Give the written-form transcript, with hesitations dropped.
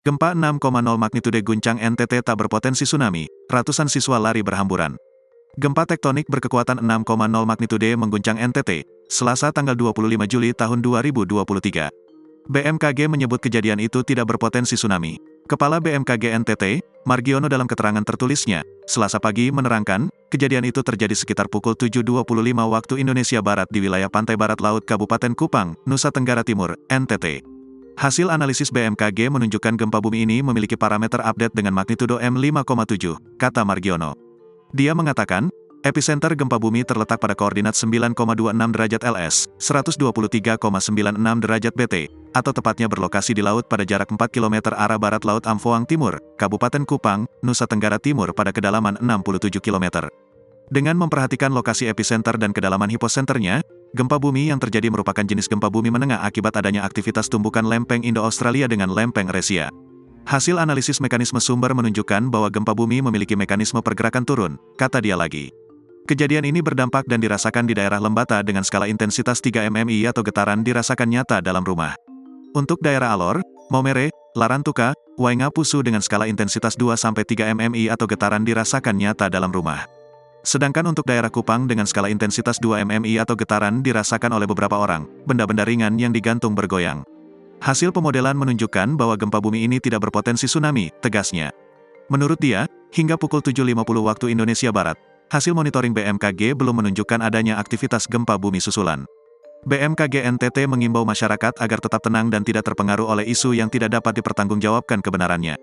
Gempa 6,0 magnitudo guncang NTT tak berpotensi tsunami, ratusan siswa lari berhamburan. Gempa tektonik berkekuatan 6,0 magnitudo mengguncang NTT, Selasa tanggal 25 Juli tahun 2023. BMKG menyebut kejadian itu tidak berpotensi tsunami. Kepala BMKG NTT, Margiono dalam keterangan tertulisnya, Selasa pagi menerangkan, kejadian itu terjadi sekitar pukul 7.25 waktu Indonesia Barat di wilayah pantai barat laut Kabupaten Kupang, Nusa Tenggara Timur, NTT. Hasil analisis BMKG menunjukkan gempa bumi ini memiliki parameter update dengan magnitudo M5,7, kata Margiono. Dia mengatakan, epicenter gempa bumi terletak pada koordinat 9,26 derajat LS, 123,96 derajat BT, atau tepatnya berlokasi di laut pada jarak 4 km arah barat Laut Amphoang Timur, Kabupaten Kupang, Nusa Tenggara Timur pada kedalaman 67 km. Dengan memperhatikan lokasi epicenter dan kedalaman hiposenternya, gempa bumi yang terjadi merupakan jenis gempa bumi menengah akibat adanya aktivitas tumbukan lempeng Indo-Australia dengan lempeng Resia. Hasil analisis mekanisme sumber menunjukkan bahwa gempa bumi memiliki mekanisme pergerakan turun, kata dia lagi. Kejadian ini berdampak dan dirasakan di daerah Lembata dengan skala intensitas 3 mmi atau getaran dirasakan nyata dalam rumah. Untuk daerah Alor, Maumere, Larantuka, Waingapusu dengan skala intensitas 2-3 mmi atau getaran dirasakan nyata dalam rumah. Sedangkan untuk daerah Kupang dengan skala intensitas 2 mmi atau getaran dirasakan oleh beberapa orang, benda-benda ringan yang digantung bergoyang. Hasil pemodelan menunjukkan bahwa gempa bumi ini tidak berpotensi tsunami, tegasnya. Menurut dia, hingga pukul 7.50 waktu Indonesia Barat, hasil monitoring BMKG belum menunjukkan adanya aktivitas gempa bumi susulan. BMKG NTT mengimbau masyarakat agar tetap tenang dan tidak terpengaruh oleh isu yang tidak dapat dipertanggungjawabkan kebenarannya.